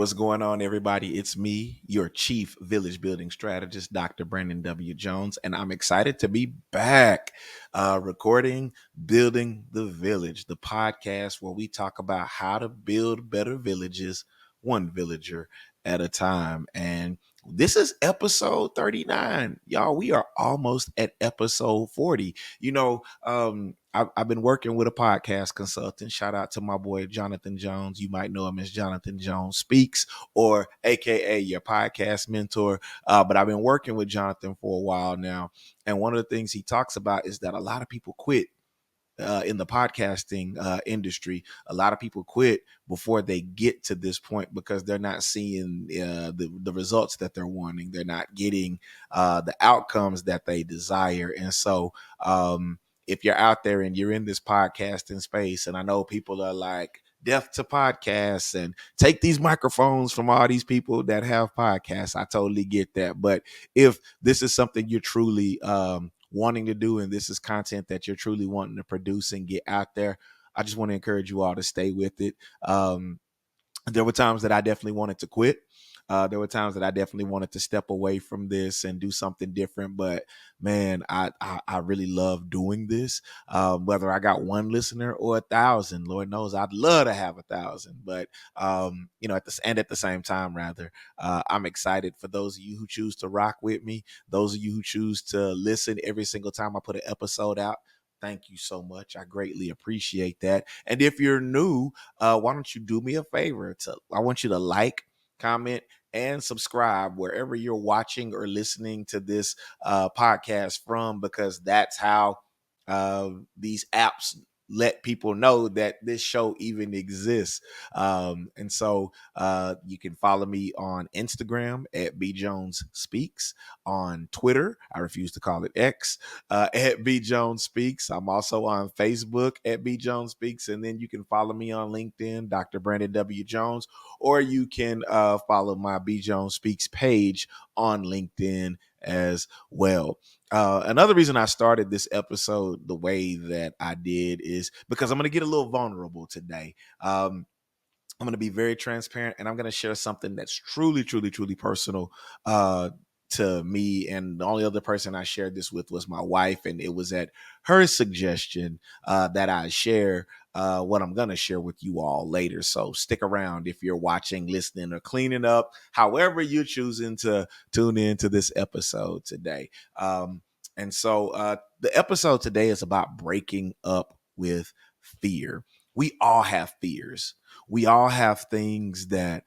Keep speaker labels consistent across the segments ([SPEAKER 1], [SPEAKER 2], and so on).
[SPEAKER 1] what's going on, everybody? It's me, your Chief Village Building Strategist, Dr. Brandon W. Jones, and I'm excited to be back recording Building the Village, the podcast where we talk about how to build better villages, one villager at a time. And this is episode 39. Y'all, we are almost at episode 40. I've been working with a podcast consultant. Shout out to my boy, Jonathan Jones. You might know him as Jonathan Jones Speaks, or AKA your podcast mentor. But I've been working with Jonathan for a while now. And one of the things he talks about is that a lot of people quit in the podcasting industry. A lot of people quit before they get to this point because they're not seeing the results that they're wanting. They're not getting the outcomes that they desire. And so if you're out there and you're in this podcasting space, and I know people are like, death to podcasts and take these microphones from all these people that have podcasts. I totally get that. But if this is something you're truly wanting to do, and this is content that you're truly wanting to produce and get out there, I just want to encourage you all to stay with it. There were times that I definitely wanted to quit. There were times that I definitely wanted to step away from this and do something different. But man, I really love doing this. Whether I got one listener or 1,000, Lord knows I'd love to have 1,000. But at the same time, rather, I'm excited for those of you who choose to rock with me. Those of you who choose to listen every single time I put an episode out. Thank you so much. I greatly appreciate that. And if you're new, why don't you do me a favor? I want you to like, comment, and subscribe wherever you're watching or listening to this podcast from, because that's how these apps let people know that this show even exists. And so you can follow me on Instagram at B Jones Speaks, on Twitter, I refuse to call it X, at B Jones Speaks. I'm also on Facebook at B Jones Speaks. And then you can follow me on LinkedIn, Dr. Brandon W. Jones, or you can follow my B Jones Speaks page on LinkedIn as well. Another reason I started this episode the way that I did is because I'm going to get a little vulnerable today. I'm going to be very transparent, and I'm going to share something that's truly, truly, truly personal to me. And the only other person I shared this with was my wife, and it was at her suggestion that I share what I'm going to share with you all later. So stick around if you're watching, listening, or cleaning up, however you're choosing to tune into this episode today. And so the episode today is about breaking up with fear. We all have fears. We all have things that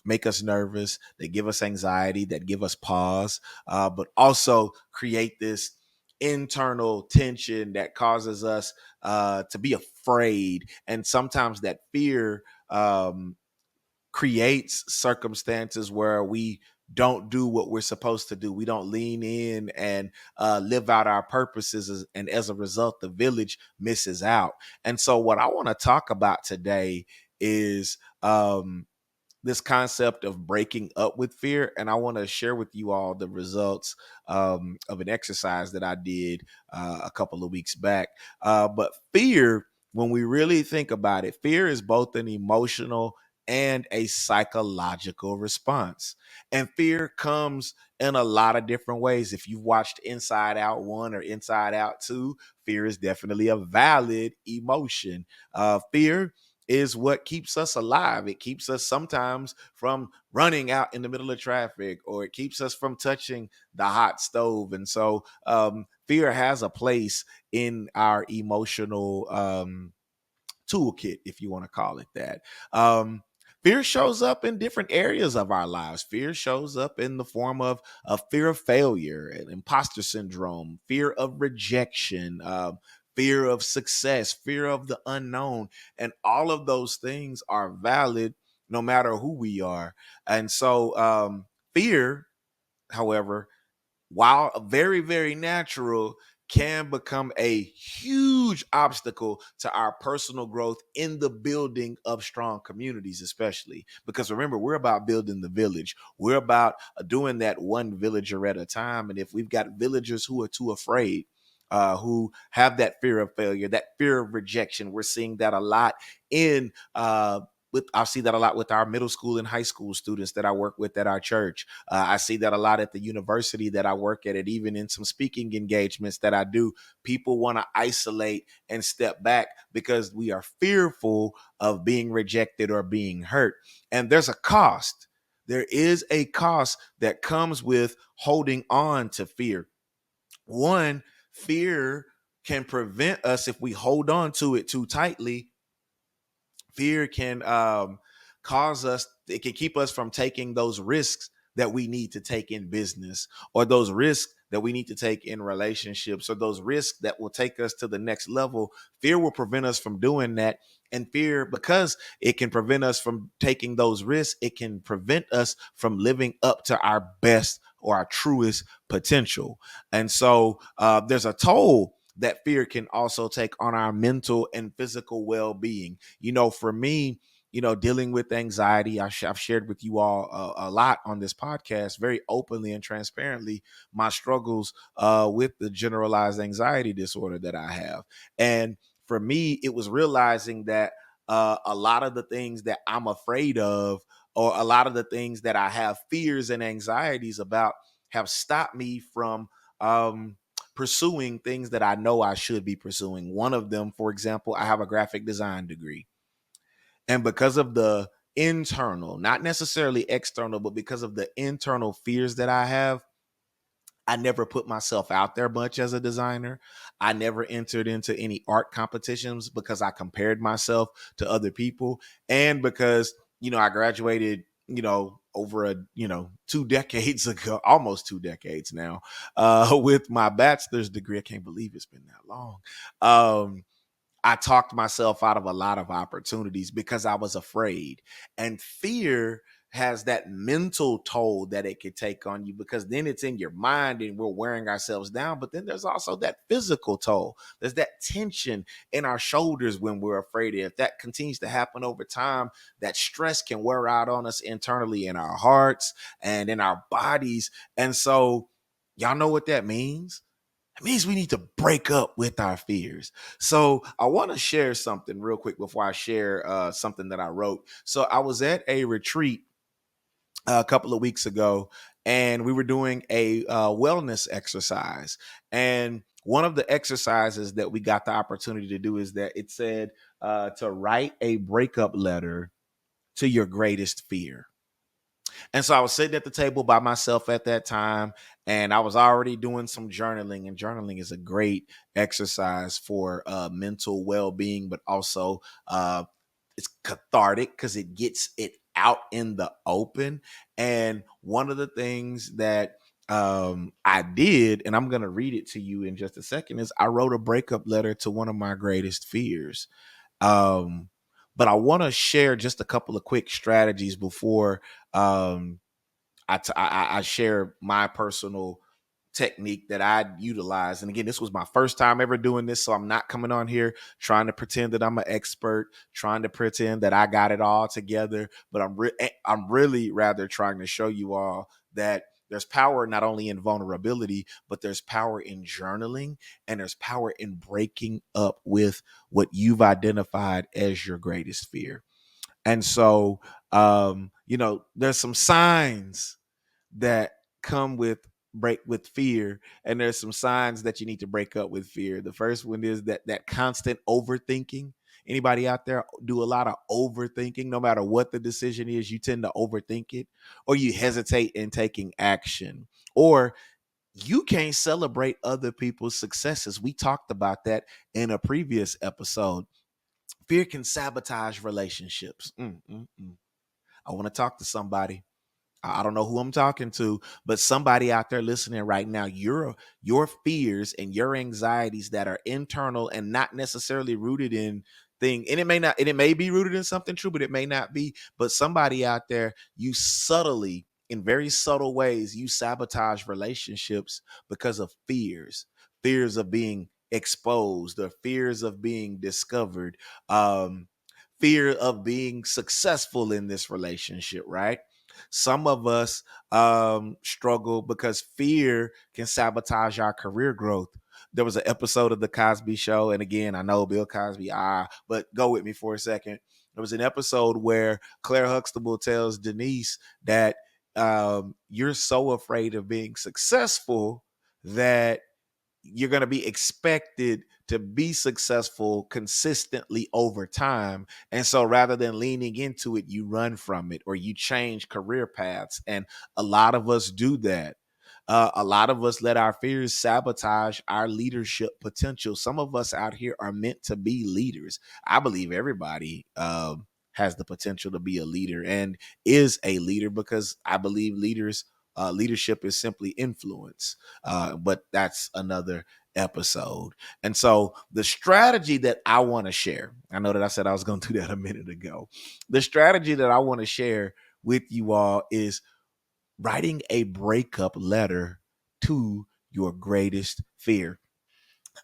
[SPEAKER 1] make us nervous, that give us anxiety, that give us pause, but also create this internal tension that causes us to be afraid. And sometimes that fear creates circumstances where we don't do what we're supposed to do. We don't lean in and live out our purposes. And as a result, the village misses out. And so what I want to talk about today is this concept of breaking up with fear. And I want to share with you all the results of an exercise that I did a couple of weeks back. But fear, when we really think about it, fear is both an emotional and a psychological response. And fear comes in a lot of different ways. If you've watched Inside Out 1 or Inside Out 2, fear is definitely a valid emotion. Fear is what keeps us alive. It keeps us sometimes from running out in the middle of traffic, or it keeps us from touching the hot stove. And so fear has a place in our emotional toolkit, if you want to call it that. Fear shows up in different areas of our lives. Fear shows up in the form of a fear of failure and imposter syndrome, fear of rejection, fear of success, fear of the unknown. And all of those things are valid no matter who we are. And so fear, however, while very, very natural, can become a huge obstacle to our personal growth in the building of strong communities, especially because remember, we're about building the village. We're about doing that one villager at a time. And if we've got villagers who are too afraid, who have that fear of failure, that fear of rejection, we're seeing that a lot in I see that a lot with our middle school and high school students that I work with at our church. I see that a lot at the university that I work at, and even in some speaking engagements that I do. People want to isolate and step back because we are fearful of being rejected or being hurt. And there's a cost. There is a cost that comes with holding on to fear. One, fear can prevent us, if we hold on to it too tightly, fear can cause us, it can keep us from taking those risks that we need to take in business, or those risks that we need to take in relationships, or those risks that will take us to the next level. Fear will prevent us from doing that. And fear, because it can prevent us from taking those risks, it can prevent us from living up to our best or our truest potential. And so there's a toll that fear can also take on our mental and physical well-being. For me, dealing with anxiety, I've shared with you all a lot on this podcast, very openly and transparently, my struggles with the generalized anxiety disorder that I have. And for me, it was realizing that a lot of the things that I'm afraid of, or a lot of the things that I have fears and anxieties about, have stopped me from pursuing things that I know I should be pursuing. One of them, for example, I have a graphic design degree. And because of the internal, not necessarily external, but because of the internal fears that I have, I never put myself out there much as a designer. I never entered into any art competitions because I compared myself to other people. And because, I graduated, over 2 decades ago, almost 2 decades now, with my bachelor's degree. I can't believe it's been that long. I talked myself out of a lot of opportunities because I was afraid. And fear has that mental toll that it could take on you, because then it's in your mind and we're wearing ourselves down. But then there's also that physical toll. There's that tension in our shoulders when we're afraid. If that continues to happen over time, that stress can wear out on us internally in our hearts and in our bodies. And so, y'all know what that means? It means we need to break up with our fears. So I want to share something real quick before I share something that I wrote. So I was at a retreat a couple of weeks ago, and we were doing a wellness exercise. And one of the exercises that we got the opportunity to do is that it said to write a breakup letter to your greatest fear. And so I was sitting at the table by myself at that time, and I was already doing some journaling. And journaling is a great exercise for mental well-being, but also it's cathartic because it gets it out in the open. And one of the things that I did, and I'm going to read it to you in just a second, is I wrote a breakup letter to one of my greatest fears. Um, but I want to share just a couple of quick strategies before um, I share my personal technique that I utilize. And again, this was my first time ever doing this, so I'm not coming on here trying to pretend that I'm an expert, trying to pretend that I got it all together. But I'm really rather trying to show you all that there's power not only in vulnerability, but there's power in journaling, and there's power in breaking up with what you've identified as your greatest fear. And so, there's some signs that come with break with fear, and there's some signs that you need to break up with fear. The first one is that constant overthinking. Anybody out there do a lot of overthinking? No matter what the decision is, you tend to overthink it, or you hesitate in taking action, or you can't celebrate other people's successes. We talked about that in a previous episode. Fear can sabotage relationships. I want to talk to somebody. I don't know who I'm talking to, but somebody out there listening right now, your fears and your anxieties that are internal and not necessarily rooted in thing, and it may be rooted in something true, but it may not be. But somebody out there, you subtly, in very subtle ways, you sabotage relationships because of fears of being exposed, or fears of being discovered, um, fear of being successful in this relationship, right? Some of us struggle because fear can sabotage our career growth. There was an episode of the Cosby Show, and again, I know Bill Cosby, but go with me for a second. There was an episode where Claire Huxtable tells Denise that you're so afraid of being successful that you're going to be expected to be successful consistently over time. And so rather than leaning into it, you run from it or you change career paths. And a lot of us do that. A lot of us let our fears sabotage our leadership potential. Some of us out here are meant to be leaders. I believe everybody has the potential to be a leader and is a leader, because I believe leadership is simply influence. But that's another episode. And so the strategy that I want to share, I know that I said I was going to do that a minute ago. The strategy that I want to share with you all is writing a breakup letter to your greatest fear.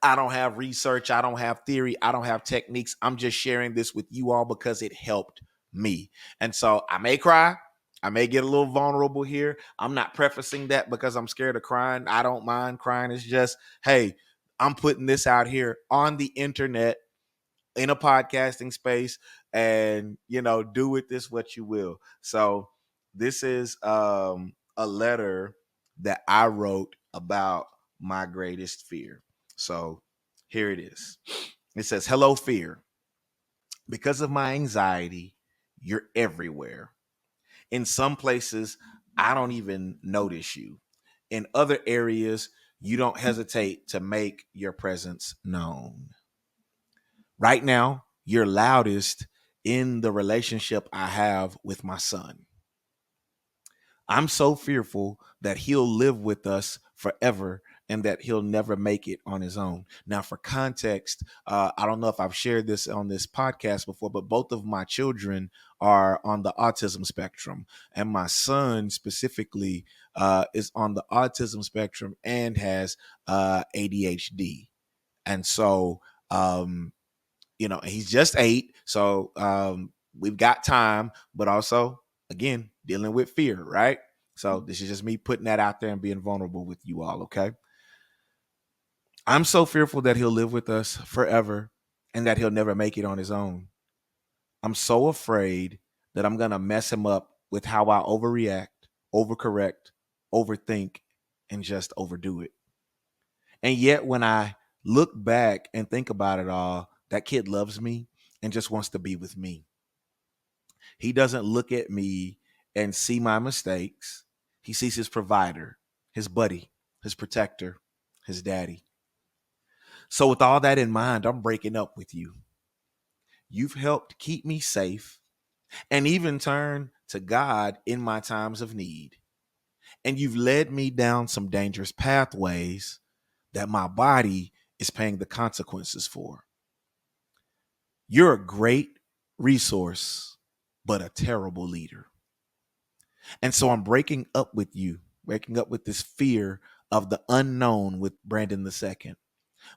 [SPEAKER 1] I don't have research, I don't have theory, I don't have techniques. I'm just sharing this with you all because it helped me. And so I may cry, I may get a little vulnerable here. I'm not prefacing that because I'm scared of crying. I don't mind crying. It's just, hey, I'm putting this out here on the internet in a podcasting space, and do with this what you will. So this is a letter that I wrote about my greatest fear. So here it is. It says, "Hello, fear. Because of my anxiety, you're everywhere. In some places, I don't even notice you. In other areas, you don't hesitate to make your presence known. Right now, you're loudest in the relationship I have with my son. I'm so fearful that he'll live with us forever and that he'll never make it on his own." Now, for context, I don't know if I've shared this on this podcast before, but both of my children are on the autism spectrum. And my son specifically is on the autism spectrum and has ADHD. And so, he's just 8. So we've got time, but also, again, dealing with fear, right? So this is just me putting that out there and being vulnerable with you all, okay? I'm so fearful that he'll live with us forever and that he'll never make it on his own. I'm so afraid that I'm going to mess him up with how I overreact, overcorrect, overthink, and just overdo it. And yet, when I look back and think about it all, that kid loves me and just wants to be with me. He doesn't look at me and see my mistakes. He sees his provider, his buddy, his protector, his daddy. So with all that in mind, I'm breaking up with you. You've helped keep me safe and even turn to God in my times of need. And you've led me down some dangerous pathways that my body is paying the consequences for. You're a great resource, but a terrible leader. And so I'm breaking up with you, breaking up with this fear of the unknown with Brandon II.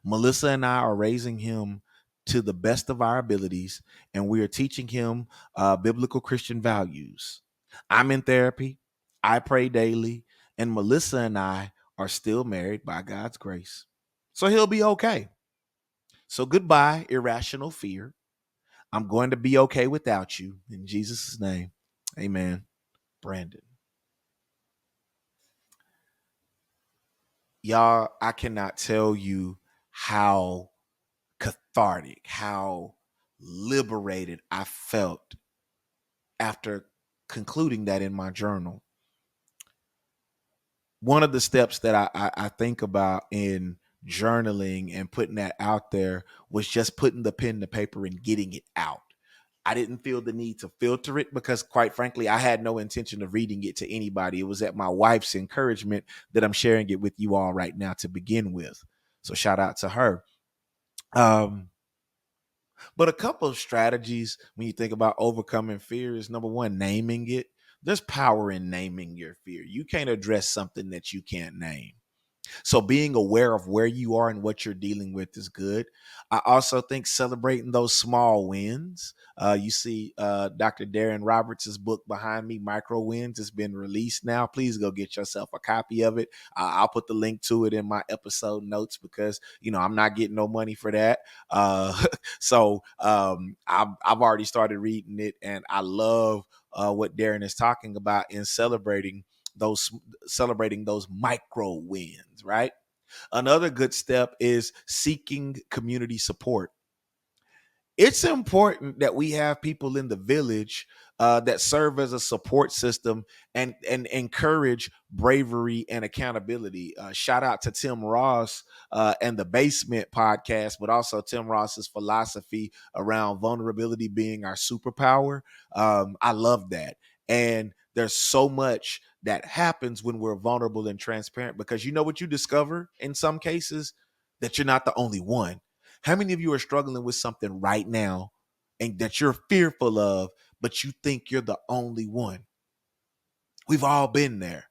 [SPEAKER 1] Melissa and I are raising him to the best of our abilities, and we are teaching him biblical Christian values. I'm in therapy. I pray daily, and Melissa and I are still married by God's grace. So he'll be okay. So goodbye, irrational fear. I'm going to be okay without you. In Jesus' name, amen. Brandon. Y'all, I cannot tell you how cathartic, how liberated I felt after concluding that in my journal. One of the steps that I think about in journaling and putting that out there was just putting the pen to paper and getting it out. I didn't feel the need to filter it because, quite frankly, I had no intention of reading it to anybody. It was at my wife's encouragement that I'm sharing it with you all right now to begin with. So shout out to her. But a couple of strategies when you think about overcoming fear is, number one, naming it. There's power in naming your fear. You can't address something that you can't name. So being aware of where you are and what you're dealing with is good. I also think celebrating those small wins. You see Dr. Darren Roberts' book behind me, Microwins, has been released now. Please go get yourself a copy of it. I'll put the link to it in my episode notes because, I'm not getting no money for that. I've already started reading it, and I love what Darren is talking about in those celebrating those micro wins, right? Another good step is seeking community support. It's important that we have people in the village that serve as a support system and encourage bravery and accountability. Shout out to Tim Ross and the Basement podcast, but also Tim Ross's philosophy around vulnerability being our superpower. I love that. And there's so much that happens when we're vulnerable and transparent, because you know what you discover in some cases? That you're not the only one. How many of you are struggling with something right now and that you're fearful of, but you think you're the only one? We've all been there.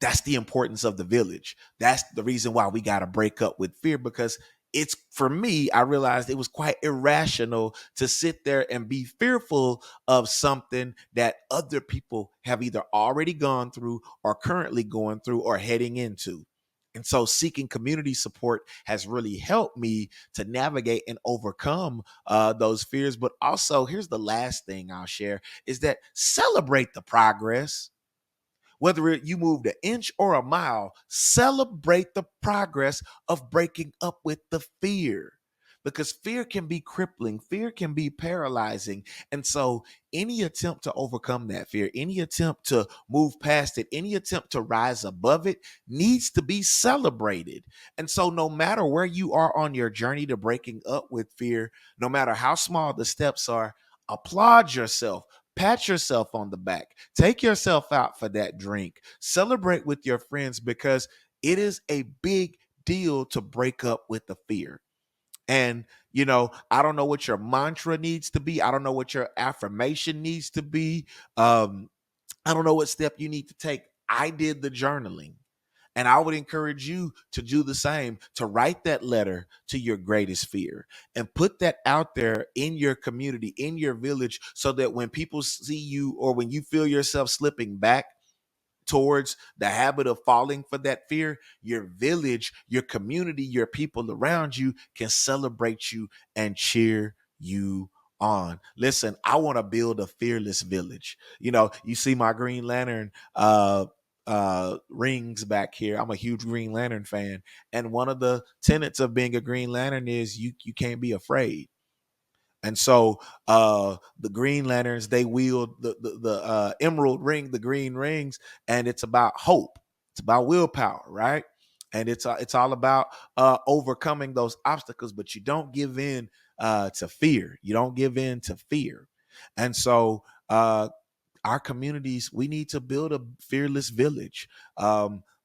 [SPEAKER 1] That's the importance of the village. That's the reason why we got to break up with fear, because it's, for me, I realized it was quite irrational to sit there and be fearful of something that other people have either already gone through or currently going through or heading into. And so seeking community support has really helped me to navigate and overcome those fears. But also, here's the last thing I'll share is that celebrate the progress. Whether you moved an inch or a mile, celebrate the progress of breaking up with the fear. Because fear can be crippling, fear can be paralyzing. And so, any attempt to overcome that fear, any attempt to move past it, any attempt to rise above it needs to be celebrated. And so, no matter where you are on your journey to breaking up with fear, no matter how small the steps are, applaud yourself. Pat yourself on the back. Take yourself out for that drink. Celebrate with your friends, because it is a big deal to break up with the fear. And, I don't know what your mantra needs to be. I don't know what your affirmation needs to be. I don't know what step you need to take. I did the journaling. And I would encourage you to do the same, to write that letter to your greatest fear and put that out there in your community, in your village, so that when people see you or when you feel yourself slipping back towards the habit of falling for that fear, your village, your community, your people around you can celebrate you and cheer you on. Listen, I want to build a fearless village. You see my Green Lantern rings back here. I'm a huge Green Lantern fan, and one of the tenets of being a Green Lantern is you can't be afraid. And so the Green Lanterns, they wield the emerald ring, the green rings, and it's about hope. It's about willpower, right? And it's all about overcoming those obstacles, but you don't give in to fear. You don't give in to fear. And so our communities, we need to build a fearless village.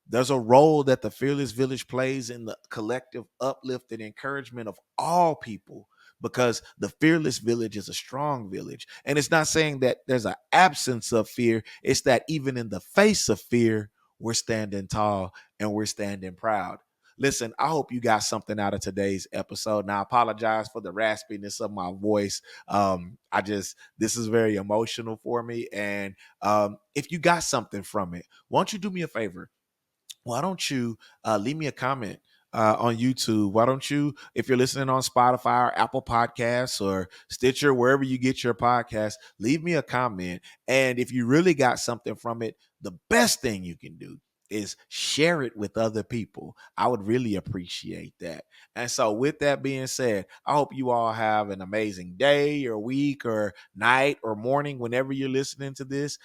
[SPEAKER 1] There's a role that the fearless village plays in the collective uplift and encouragement of all people, because the fearless village is a strong village. And it's not saying that there's an absence of fear. It's that even in the face of fear, we're standing tall and we're standing proud. Listen, I hope you got something out of today's episode. Now, I apologize for the raspiness of my voice. This is very emotional for me. And if you got something from it, why don't you do me a favor? Why don't you leave me a comment on YouTube? Why don't you, if you're listening on Spotify or Apple Podcasts or Stitcher, wherever you get your podcast, leave me a comment. And if you really got something from it, the best thing you can do is share it with other people. I would really appreciate that. And so with that being said, I hope you all have an amazing day or week or night or morning whenever you're listening to this.